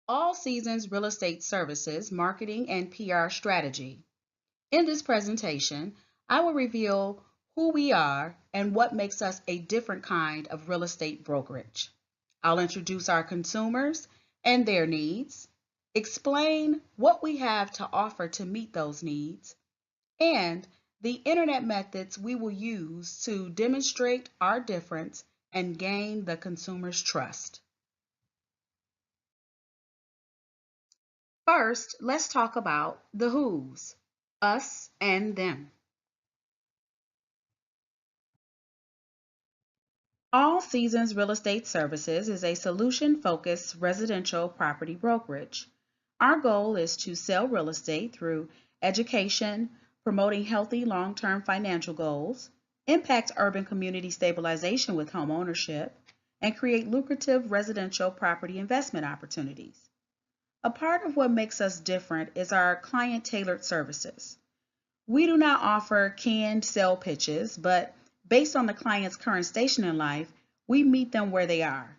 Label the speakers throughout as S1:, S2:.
S1: All Seasons Real Estate Services Marketing and PR Strategy. In this presentation, I will reveal who we are and what makes us a different kind of real estate brokerage. I'll introduce our consumers and their needs, explain what we have to offer to meet those needs, and the internet methods we will use to demonstrate our difference and gain the consumer's trust. First, let's talk about the who's, us and them. All Seasons Real Estate Services is a solution-focused residential property brokerage. Our goal is to sell real estate through education, promoting healthy long-term financial goals, impact urban community stabilization with home ownership, and create lucrative residential property investment opportunities. A part of what makes us different is our client-tailored services. We do not offer canned sale pitches, but based on the client's current station in life, we meet them where they are.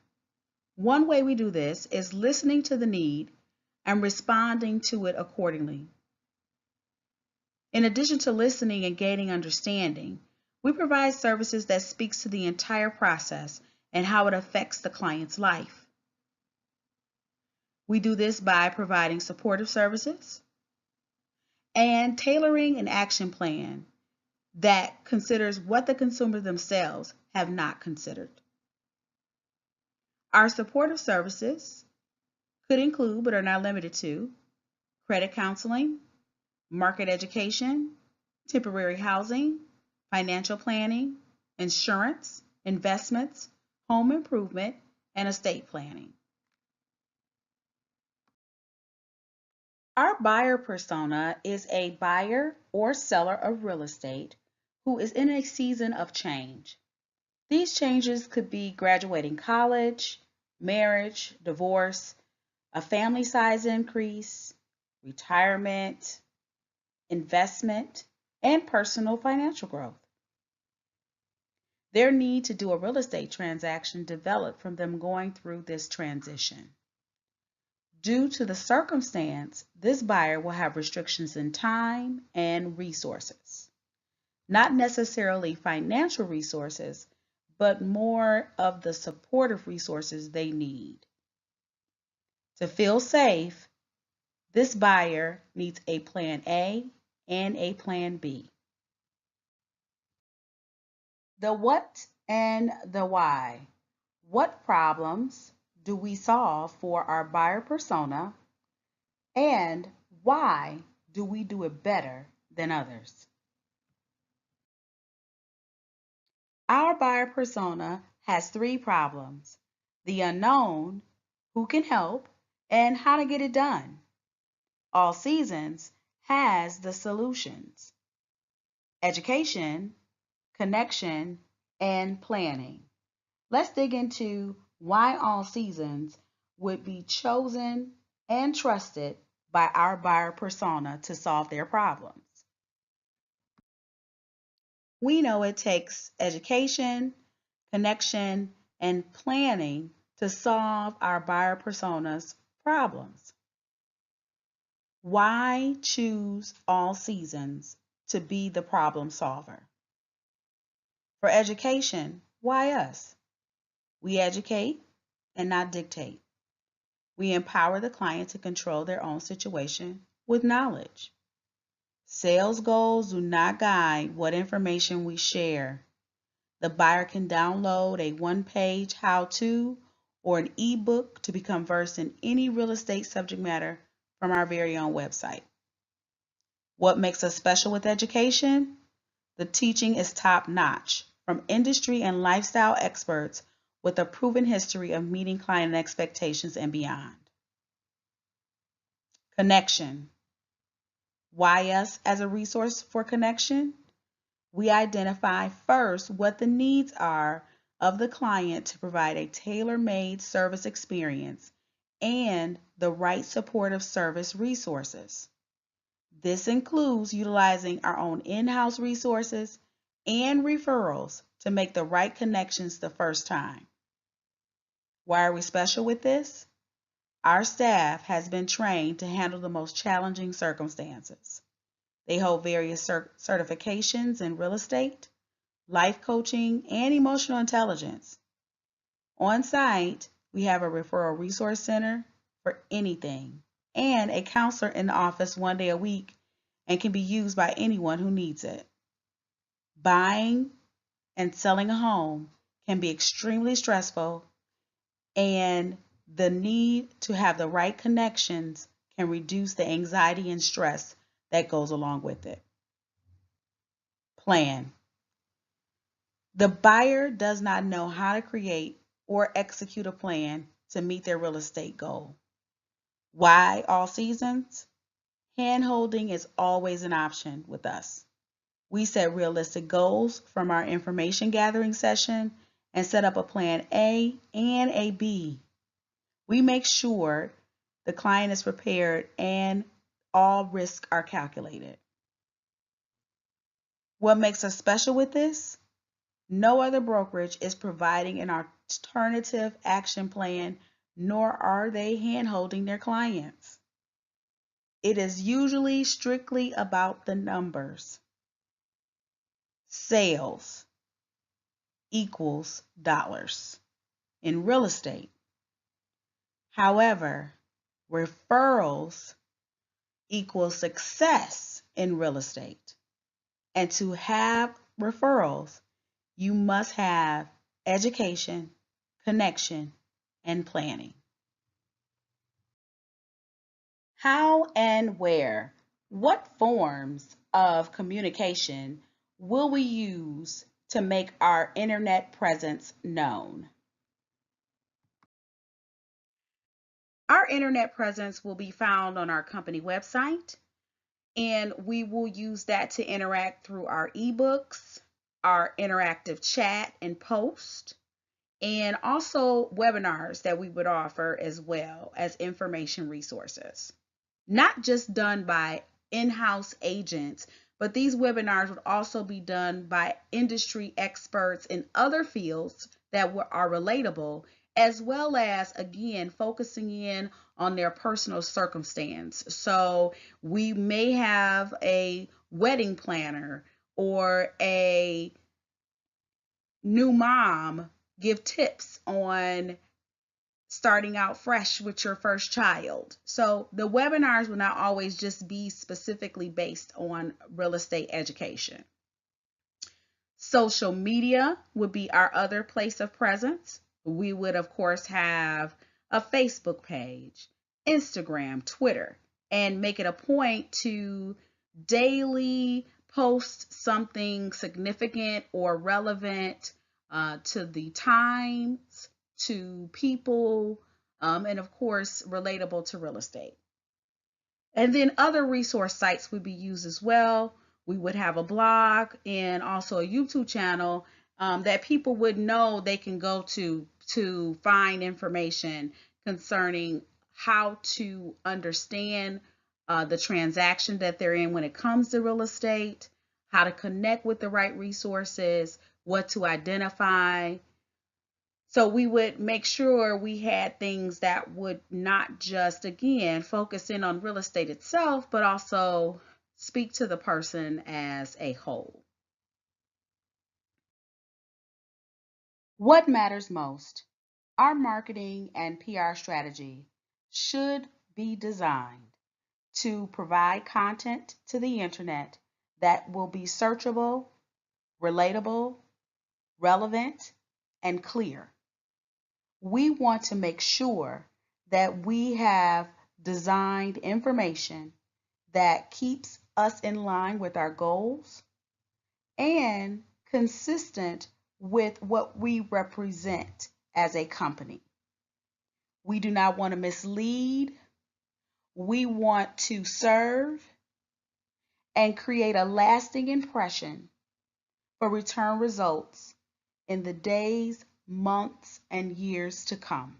S1: One way we do this is listening to the need and responding to it accordingly. In addition to listening and gaining understanding, we provide services that speaks to the entire process and how it affects the client's life. We do this by providing supportive services and tailoring an action plan that considers what the consumer themselves have not considered. Our supportive services could include, but are not limited to, credit counseling, market education, temporary housing, financial planning, insurance, investments, home improvement, and estate planning. Our buyer persona is a buyer or seller of real estate who is in a season of change. These changes could be graduating college, marriage, divorce, a family size increase, retirement, investment, and personal financial growth. Their need to do a real estate transaction developed from them going through this transition. Due to the circumstance, this buyer will have restrictions in time and resources. Not necessarily financial resources, but more of the supportive resources they need. To feel safe, this buyer needs a plan A and a plan B. The what and the why. What problems do we solve for our buyer persona, and why do we do it better than others? Our buyer persona has three problems: the unknown, who can help, and how to get it done. All Seasons has the solutions: education, connection, and planning. Let's dig into why All Seasons would be chosen and trusted by our buyer persona to solve their problems. We know it takes education, connection, and planning to solve our buyer persona's problems. Why choose All Seasons to be the problem solver? For education, why us? We educate and not dictate. We empower the client to control their own situation with knowledge. Sales goals do not guide what information we share. The buyer can download a one-page how-to or an ebook to become versed in any real estate subject matter from our very own website. What makes us special with education? The teaching is top-notch from industry and lifestyle experts with a proven history of meeting client expectations and beyond. Connection. Why us as a resource for connection? We identify first what the needs are of the client to provide a tailor-made service experience and the right supportive service resources. This includes utilizing our own in-house resources and referrals to make the right connections the first time. Why are we special with this? Our staff has been trained to handle the most challenging circumstances. They hold various certifications in real estate, life coaching, and emotional intelligence. On site, we have a referral resource center for anything and a counselor in the office 1 day a week and can be used by anyone who needs it. Buying and selling a home can be extremely stressful, and the need to have the right connections can reduce the anxiety and stress that goes along with it. Plan. The buyer does not know how to create or execute a plan to meet their real estate goal. Why all seasons? Hand-holding is always an option with us. We set realistic goals from our information gathering session and set up a plan A and a B. We make sure the client is prepared and all risks are calculated. What makes us special with this? No other brokerage is providing an alternative action plan, nor are they hand-holding their clients. It is usually strictly about the numbers. Sales equals dollars in real estate. However, referrals equals success in real estate. And to have referrals, you must have education, connection, and planning. How and where? What forms of communication will we use to make our internet presence known? Our internet presence will be found on our company website, and we will use that to interact through our ebooks, our interactive chat and post, and also webinars that we would offer as well as information resources. Not just done by in-house agents, but these webinars would also be done by industry experts in other fields that are relatable, as well as, again, focusing in on their personal circumstance. So we may have a wedding planner or a new mom give tips on starting out fresh with your first child. So the webinars will not always just be specifically based on real estate education. Social media would be our other place of presence. We would, of course, have a Facebook page, Instagram, Twitter, and make it a point to daily post something significant or relevant to the times, to people, and of course, relatable to real estate. And then other resource sites would be used as well. We would have a blog and also a YouTube channel that people would know they can go to find information concerning how to understand the transaction that they're in when it comes to real estate, how to connect with the right resources, what to identify. So we would make sure we had things that would not just, again, focus in on real estate itself, but also speak to the person as a whole. What matters most? Our marketing and PR strategy should be designed to provide content to the internet that will be searchable, relatable, relevant, and clear. We want to make sure that we have designed information that keeps us in line with our goals and consistent with what we represent as a company. We do not want to mislead. We want to serve and create a lasting impression for return results in the days, months, and years to come.